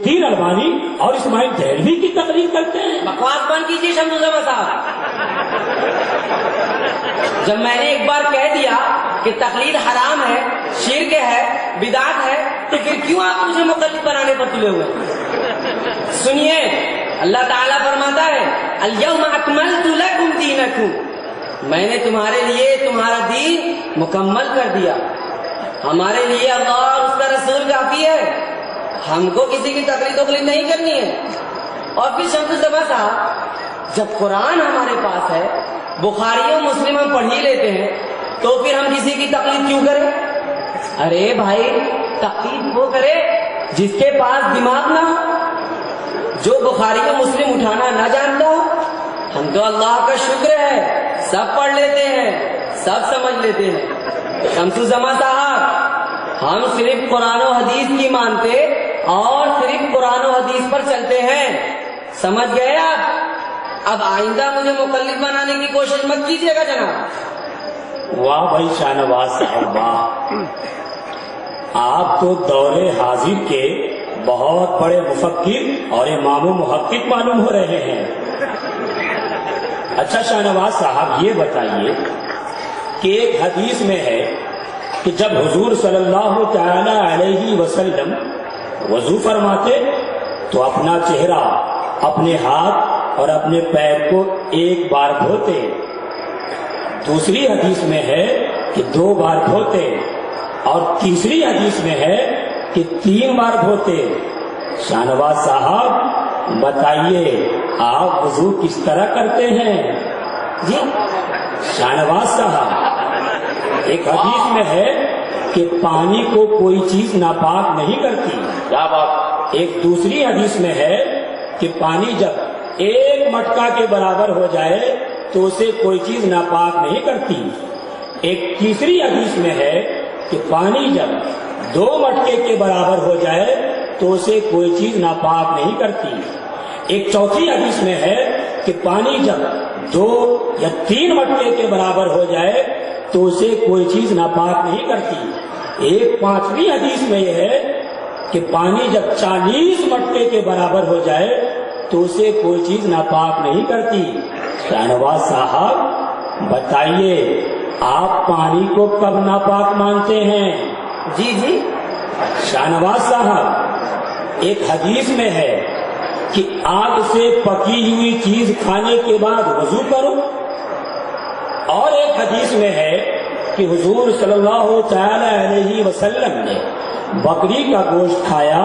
الدین البانی اور اسماعیل دہلوی کی تقریر کرتے ہیں؟ بکواس بند کیجیے شمس الزمان صاحب. جب میں نے ایک بار کہہ دیا کہ تقلید حرام ہے، شرک ہے، بدعت ہے، تو پھر کیوں آپ مجھے مقلد بنانے پر تلے ہوئے؟ سنیے، اللہ تعالیٰ فرماتا ہے الیوم اکملت لکم دینکم، میں نے تمہارے لیے تمہارا دین مکمل کر دیا. ہمارے لیے اللہ اور اس کا رسول کافی ہے، ہم کو کسی کی تقلید نہیں کرنی ہے. اور پھر شمس الزمان صاحب، جب قرآن ہمارے پاس ہے، بخاری و مسلم ہم پڑھ ہی لیتے ہیں، تو پھر ہم کسی کی تقلید کیوں کریں؟ ارے بھائی، تقلید وہ کرے جس کے پاس دماغ نہ ہو، جو بخاری و مسلم اٹھانا نہ جانتا ہو. ہم تو اللہ کا شکر ہے سب پڑھ لیتے ہیں، سب سمجھ لیتے ہیں. شمس الزمان صاحب، ہم صرف قرآن و حدیث کی مانتے اور صرف قرآن و حدیث پر چلتے ہیں. سمجھ گئے آپ؟ اب آئندہ مجھے مقلد بنانے کی کوشش مت کیجیے گا جناب. واہ بھائی شاہ نواز صاحب، واہ! آپ تو دور حاضر کے بہت بڑے مفکر اور امام و محقق معلوم ہو رہے ہیں. اچھا شاہ نواز صاحب، یہ بتائیے کہ ایک حدیث میں ہے کہ جب حضور صلی اللہ تعالی علیہ وسلم وضو فرماتے تو اپنا چہرہ، اپنے ہاتھ اور اپنے پیر کو ایک بار دھوتے. دوسری حدیث میں ہے کہ 2 بار دھوتے، اور تیسری حدیث میں ہے کہ 3 بار دھوتے. شاہ نواز صاحب بتائیے، آپ وضو کس طرح کرتے ہیں؟ جی شاہ نواز صاحب، ایک حدیث میں ہے کہ پانی کو کوئی چیز ناپاک نہیں کرتی. کیا بات؟ ایک دوسری حدیث میں ہے کہ پانی جب 1 مٹکا کے برابر ہو جائے تو اسے کوئی چیز ناپاک نہیں کرتی. ایک تیسری حدیث میں ہے کہ پانی جب 2 مٹکے کے برابر ہو جائے تو اسے کوئی چیز ناپاک نہیں کرتی. ایک چوتھی حدیث میں ہے کہ پانی جب 2 یا 3 مٹکے کے برابر ہو جائے تو اسے کوئی چیز ناپاک نہیں کرتی. ایک 5ویں حدیث میں یہ ہے کہ پانی جب 40 مٹکے کے برابر ہو جائے تو اسے کوئی چیز ناپاک نہیں کرتی. شاہ نواز صاحب بتائیے، آپ پانی کو کب ناپاک مانتے ہیں؟ جی جی شاہ نواز صاحب، ایک حدیث میں ہے کہ آگ سے پکی ہوئی چیز کھانے کے بعد وضو کرو، اور ایک حدیث میں ہے کہ حضور صلی اللہ تعالی علیہ وسلم نے بکری کا گوشت کھایا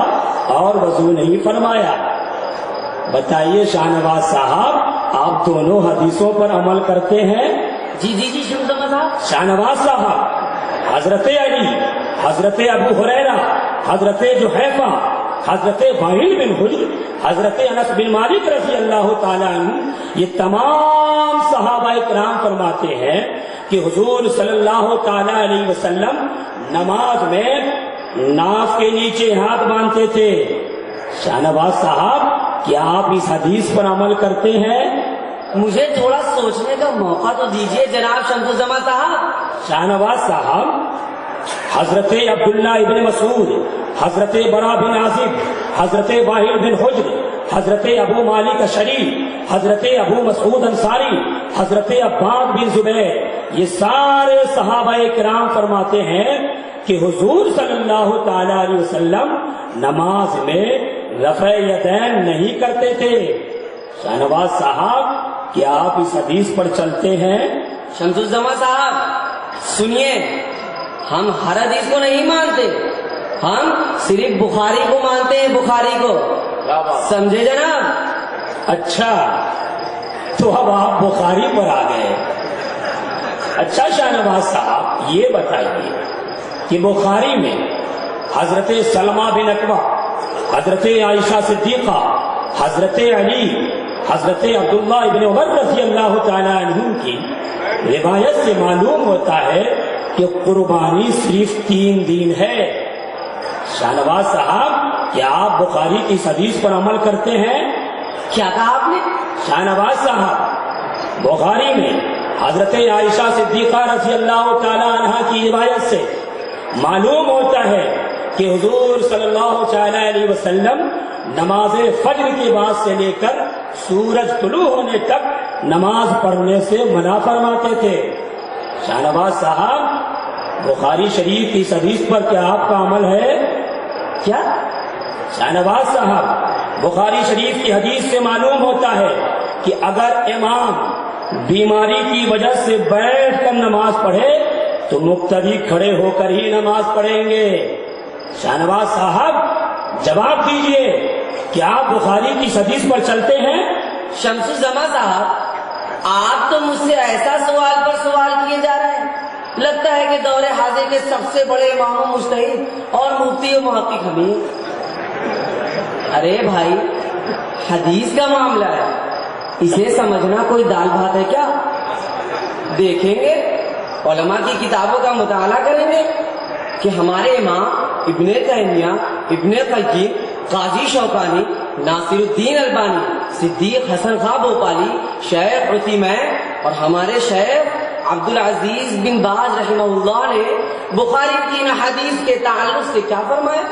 اور وضو نہیں فرمایا. بتائیے شاہ نواز صاحب، آپ دونوں حدیثوں پر عمل کرتے ہیں؟ جی جی جی شمس الزمان صاحب. شاہ نواز صاحب، حضرت علی، حضرت ابو ہریرہ، حضرت جحیفہ، حضرت وائل بن حجر، حضرت انس بن مالک رضی اللہ تعالیٰ عنہ، یہ تمام صحابہ کرام فرماتے ہیں کہ حضور صلی اللہ تعالیٰ علیہ وسلم نماز میں ناف کے نیچے ہاتھ باندھتے تھے. شاہ نواز صاحب، کیا آپ اس حدیث پر عمل کرتے ہیں؟ مجھے تھوڑا سوچنے کا موقع تو دیجیے جناب شمس الزمان صاحب. شاہ نواز صاحب، حضرت عبداللہ ابن مسعود، حضرت برا بن عازب، حضرت وائل بن حجر، حضرت ابو مالک اشعری، حضرت ابو مسعود انصاری، حضرت عباد بن زبیر، یہ سارے صحابہ کرام فرماتے ہیں کہ حضور صلی اللہ تعالی علیہ وسلم نماز میں رفع یدین نہیں کرتے تھے. شاہ نواز صاحب، کیا آپ اس حدیث پر چلتے ہیں؟ شمس الزمان صاحب سنیے، ہم ہر حدیث کو نہیں مانتے، ہم صرف بخاری کو مانتے ہیں. بخاری کو سمجھے جناب؟ اچھا، تو اب آپ بخاری پر آ گئے. اچھا شاہ نواز صاحب، یہ بتائیے کہ بخاری میں حضرت سلمہ بن اکوع، حضرت عائشہ صدیقہ، حضرت علی، حضرت عبداللہ ابن عمر رضی اللہ تعالیٰ عنہ کی روایت سے معلوم ہوتا ہے کہ قربانی صرف 3 دن ہے. شاہ نواز صاحب، کیا آپ بخاری کی اس حدیث پر عمل کرتے ہیں؟ کیا کہا آپ نے؟ شاہ نواز صاحب، بخاری میں حضرت عائشہ صدیقہ رضی اللہ تعالیٰ عنہ کی روایت سے معلوم ہوتا ہے کہ حضور صلی اللہ علیہ وسلم نماز فجر کے بعد سے لے کر سورج طلوع ہونے تک نماز پڑھنے سے منع فرماتے تھے۔ شاہ نواز صاحب، بخاری شریف کی اس حدیث پر کیا آپ کا عمل ہے؟ کیا شاہ نواز صاحب، بخاری شریف کی حدیث سے معلوم ہوتا ہے کہ اگر امام بیماری کی وجہ سے بیٹھ کر نماز پڑھے تو مقتدی کھڑے ہو کر ہی نماز پڑھیں گے۔ شاہ نواز صاحب جواب دیجئے، کیا آپ بخاری کی حدیث پر چلتے ہیں؟ شمس الزما صاحب، آپ تو مجھ سے ایسا سوال پر سوال کیے جا رہے ہیں، لگتا ہے کہ دور حاضر کے سب سے بڑے امام و مجتہد اور مفتی و محقق ہم ہی۔ ارے بھائی، حدیث کا معاملہ ہے، اسے سمجھنا کوئی دال بھات ہے کیا؟ دیکھیں گے، علماء کی کتابوں کا مطالعہ کریں گے کہ ہمارے امام ابن تیمیہ، ابن قیم، قاضی شوکانی، ناصر الدین البانی، صدیق حسن خاں بھوپالی، شیخ عثیمین اور ہمارے شیخ عبدالعزیز بن باز رحمہ اللہ نے بخاری کی حدیث کے تعلق سے کیا فرمایا؟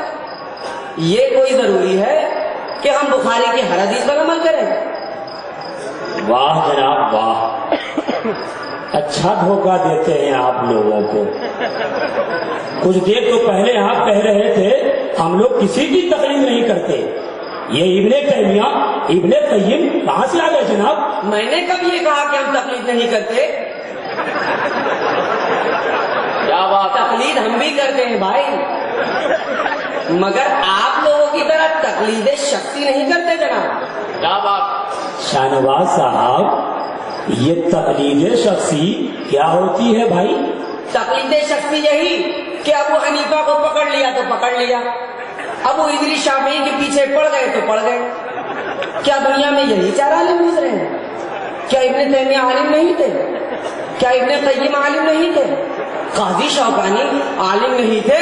یہ کوئی ضروری ہے کہ ہم بخاری کی ہر حدیث پر عمل کریں؟ واہ جناب واہ، اچھا دھوکہ دیتے ہیں آپ لوگوں کو۔ کچھ دیر تو پہلے آپ کہہ رہے تھے ہم لوگ کسی کی تقلید نہیں کرتے، یہ ابن تیمیہ ابن قیم کہاں سے آ گئے جناب؟ میں نے کب یہ کہا کہ ہم تقلید نہیں کرتے؟ کیا بات، تقلید ہم بھی کرتے ہیں بھائی، مگر آپ لوگوں کی طرح تقلید شخصی نہیں کرتے جناب۔ کیا بات؟ شاہ نواز صاحب، یہ تقلید شخصی کیا ہوتی ہے بھائی؟ تقلید شخصی یہی کہ ابو حنیفہ کو پکڑ لیا تو پکڑ لیا، ابو ادریس شافعی کے پیچھے پڑ گئے تو پڑ گئے۔ کیا دنیا میں یہی چار عالم گزرے ہیں؟ کیا ابن تیمیہ عالم نہیں تھے؟ کیا ابن قیم عالم نہیں تھے؟ قاضی شوکانی عالم نہیں تھے؟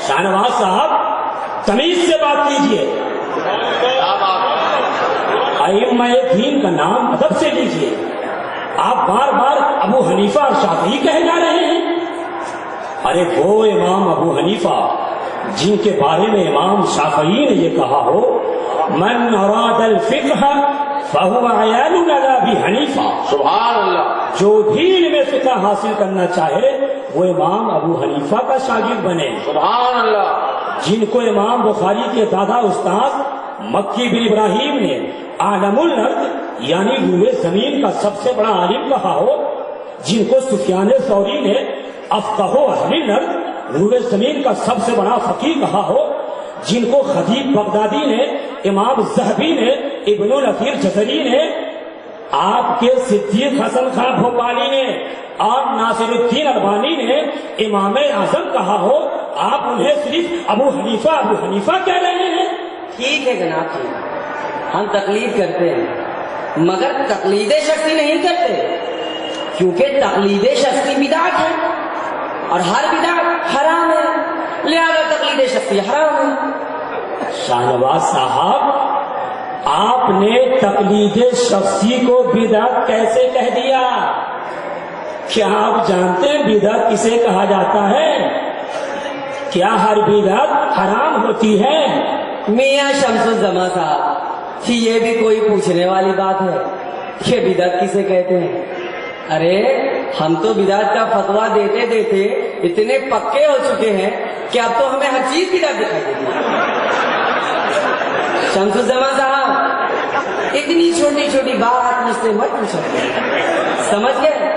شاہ نواز صاحب تمیز سے بات کیجیے، ائمہ دین کا نام ادب سے لیجیے۔ آپ بار بار ابو حنیفہ اور شافعی کہے جا رہے ہیں۔ ارے وہ امام ابو حنیفہ جن کے بارے میں امام شافعی نے یہ کہا ہو، من اراد الفقہ فہو عیال علی ابی حنیفہ، سبحان اللہ، جو دین میں فقہ حاصل کرنا چاہے وہ امام ابو حنیفہ کا شاگرد بنے۔ سبحان اللہ، جن کو امام بخاری کے دادا استاد مکی بن ابراہیم نے عالم الارض یعنی روئے زمین کا سب سے بڑا عالم کہا ہو، جن کو سفیان ثوری نے افقہ اہل الارض روئے زمین کا سب سے بڑا فقیہ کہا ہو، جن کو خطیب بغدادی نے، امام ذہبی نے، ابن الاثیر جزری نے، آپ کے صدیق حسن خاں بھوپالی نے اور ناصر الدین البانی نے امام اعظم کہا ہو، آپ انہیں صرف ابو حنیفہ کہہ رہے ہیں؟ ٹھیک ہے جناب، ٹھیک ہے، ہم تقلید کرتے ہیں مگر تقلید شخصی نہیں کرتے، کیونکہ تقلید شخصی بدعت ہے اور ہر بدعت حرام ہے، لہذا تقلید شخصی حرام ہے۔ شاہ نواز صاحب، آپ نے تقلید شخصی کو بدعت کیسے کہہ دیا؟ کیا آپ جانتے ہیں بدعت کسے کہا جاتا ہے؟ کیا ہر بدعت حرام ہوتی ہے؟ میاں شمس الزما صاحب، یہ بھی کوئی پوچھنے والی بات ہے کہ بدعت کسے کہتے ہیں؟ ارے ہم تو بدعت کا فتویٰ دیتے دیتے اتنے پکے ہو چکے ہیں کہ اب تو ہمیں ہر چیز بدعت دکھائی دیتی ہے۔ شمس الزما صاحب، اتنی چھوٹی چھوٹی بات مجھ سے مت پوچھو، سمجھ گئے؟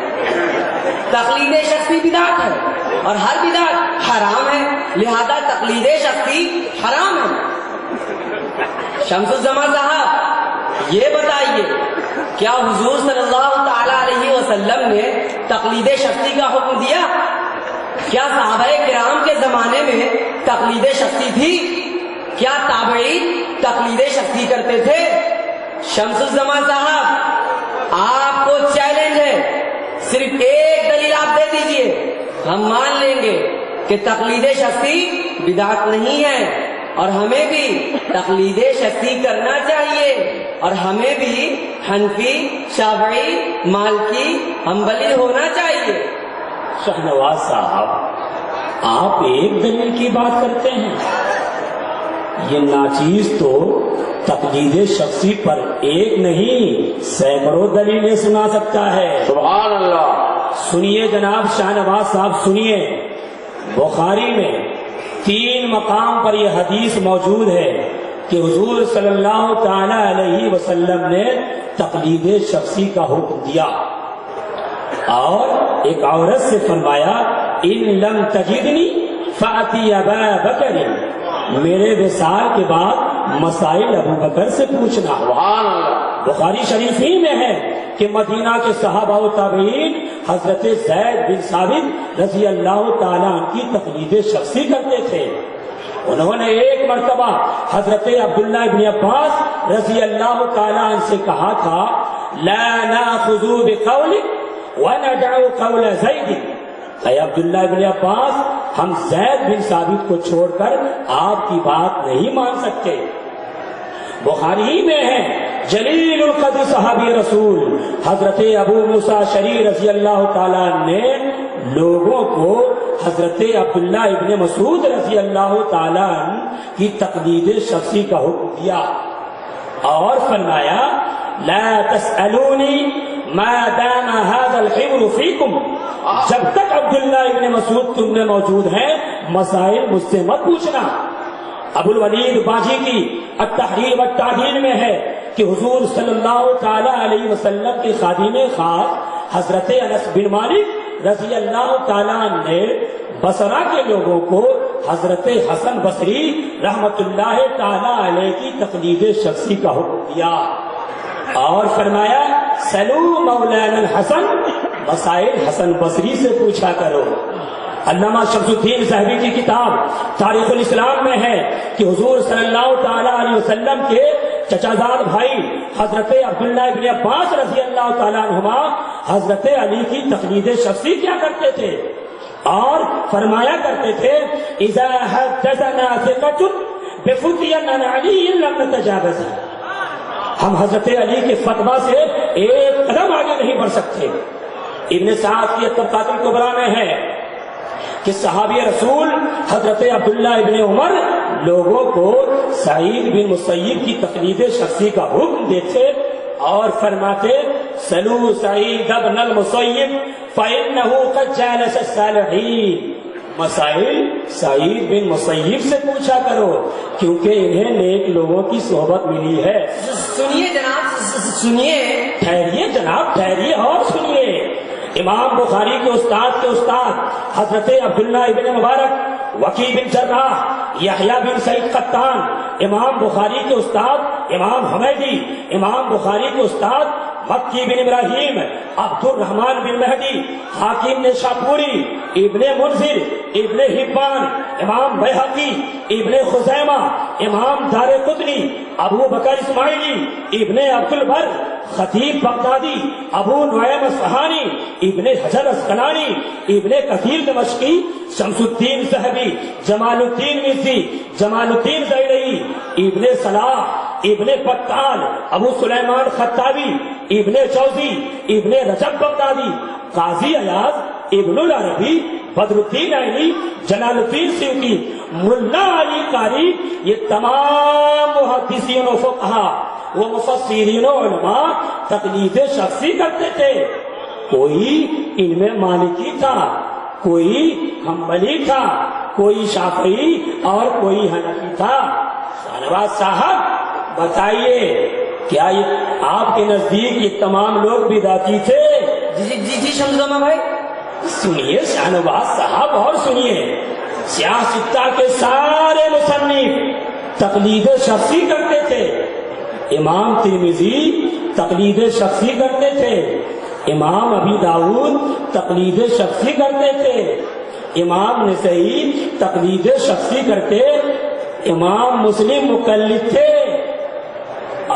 تقلید شخصی بدعت ہے اور ہر بدعت حرام ہے، لہذا تقلید شخصی حرام ہے۔ شمس الزما صاحب، یہ بتائیے کیا حضور صلی اللہ تعالی علیہ وسلم نے تقلید شخصی کا حکم دیا؟ کیا صحابہ کرام کے زمانے میں تقلید شخصی تھی؟ کیا تابعین تقلید شخصی کرتے تھے؟ شمس الزما صاحب، آپ کو چیلنج ہے، صرف ایک دلیل آپ دے دیجئے، ہم مان لیں گے کہ تقلید شخصی بدعت نہیں ہے اور ہمیں بھی تقلید شخصی کرنا چاہیے، اور ہمیں بھی حنفی، شافعی، مالکی، حنبلی ہونا چاہیے۔ شاہ نواز صاحب، آپ ایک دلیل کی بات کرتے ہیں، یہ ناچیز تو تقلید شخصی پر ایک نہیں سینکڑوں دلیلیں سنا سکتا ہے۔ سبحان اللہ۔ سنیے جناب شاہ نواز صاحب، سنیے، بخاری میں 3 مقام پر یہ حدیث موجود ہے کہ حضور صلی اللہ تعالی علیہ وسلم نے تقلید شخصی کا حکم دیا، اور ایک عورت سے فرمایا ان لم تجدنی فاتی ابا بکر، میرے وصال کے بعد مسائل ابو بکر سے پوچھنا۔ سبحان اللہ۔ بخاری شریف ہی میں ہے کہ مدینہ کے صحابہ و تابعین حضرت زید بن ثابت رضی اللہ تعالیٰ عنہ کی تقلید شخصی کرتے تھے۔ انہوں نے ایک مرتبہ حضرت عبداللہ ابن عباس رضی اللہ تعالیٰ عنہ سے کہا تھا لا ناخذ بقولک وندع قول زید، اے عبداللہ ابن عباس ہم زید بن ثابت کو چھوڑ کر آپ کی بات نہیں مان سکتے۔ بخاری میں ہے جلیل القدر صحابی رسول حضرت ابو موسیٰ اشعری رضی اللہ تعالیٰ نے لوگوں کو حضرت عبداللہ ابن مسعود رضی اللہ تعالیٰ کی تقلید شخصی کا حکم دیا، اور فرمایا لا تسألونی ما دام هذا الحبر فیکم، جب تک عبداللہ ابن مسعود تم میں موجود ہیں مسائل مجھ سے مت پوچھنا۔ ابو الولید باجی کی التحریر والتعدیل میں ہے کہ حضور صلی اللہ تعالی علیہ وسلم کے خادم خاص حضرت انس بن مالک رضی اللہ تعالیٰ نے بصرہ کے لوگوں کو حضرت حسن بصری رحمت اللہ تعالی علیہ کی تقلید شخصی کا حکم دیا، اور فرمایا سلو مولانا الحسن، مسائل حسن بصری سے پوچھا کرو۔ علامہ شمس الدین ذہبی کی کتاب تاریخ الاسلام میں ہے کہ حضور صلی اللہ تعالی علیہ وسلم کے چچازاد بھائی حضرت عبداللہ ابن عباس رضی اللہ تعالیٰ عنہما حضرت علی کی تقلید شخصی کیا کرتے تھے، اور فرمایا کرتے تھے اذا حدثنا ثقۃ بفتوی عن علی لم نتجاوز، ہم حضرت علی کے فتویٰ سے ایک قدم آگے نہیں بڑھ سکتے۔ ابن سعد کی الطبقات الکبریٰ میں ہے کہ صحابی رسول حضرت عبداللہ ابن عمر لوگوں کو سعید بن مسیب کی تقلید شخصی کا حکم دیتے اور فرماتے سلو سعید بن المسیب فإنه قد جالس الصالحین، مسائل سعید بن مسیب سے پوچھا کرو کیونکہ انہیں نیک لوگوں کی صحبت ملی ہے۔ سنیے جناب، سنیے، ٹھہریے جناب، ٹھہریے اور سنیے۔ امام بخاری کے استاد حضرت عبداللہ ابن مبارک، وکی بن جراح، یحییٰ بن سعید قطان، امام بخاری کے استاد امام حمیدی، امام بخاری کے استاد مکی بن ابراہیم، عبد الرحمن بن مہدی، حاکم نشاپوری، ابن منذر، ابن حبان، امام بیہقی، ابن خزیمہ، امام دارقطنی، ابو بکر اسماعیلی، ابن عبد البر، خطیب بغدادی، ابو نعیم اصفہانی، ابن حجر اسقلانی، ابن کثیر دمشقی، شمس الدین ذہبی، جمال الدین مزی، جمال الدین زیرعی، ابن صلاح، ابن بطال، ابو سلیمان خطابی، ابن جوزی، ابن رجب بغدادی، قاضی ایاز، ابن العربی، بدر الدین عینی، جلال الدین سیوطی، ملا علی قاری، یہ تمام محدثین و فقہا وہ مفسرین و علماء تقلید شخصی کرتے تھے۔ کوئی ان میں مالکی تھا، کوئی حنبلی تھا، کوئی شافعی اور کوئی حنفی تھا۔ شاہنواز صاحب بتائیے کیا یہ آپ کے نزدیک یہ تمام لوگ بدعتی تھے؟ جی شمس بھائی سنیے شاہنواز صاحب اور سنیے، سیاستہ کے سارے مصنف تقلید شخصی کرتے تھے۔ امام ترمذی تقلید شخصی کرتے تھے، امام ابی داؤد تقلید شخصی کرتے تھے، امام نسائی تقلید شخصی کرتے، امام مسلم مقلد تھے۔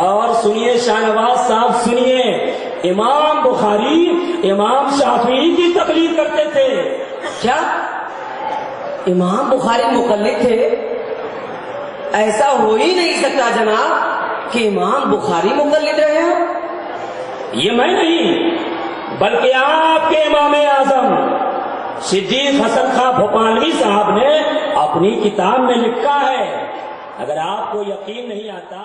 اور سنیے شاہنواز صاحب سنیے، امام بخاری امام شافعی کی تقلید کرتے تھے۔ کیا امام بخاری مقلد تھے؟ ایسا ہو ہی نہیں سکتا جناب کہ امام بخاری مقلد رہے ہیں۔ یہ میں نہیں بلکہ آپ کے امام اعظم صدیق حسن خاں بھوپالوی صاحب نے اپنی کتاب میں لکھا ہے۔ اگر آپ کو یقین نہیں آتا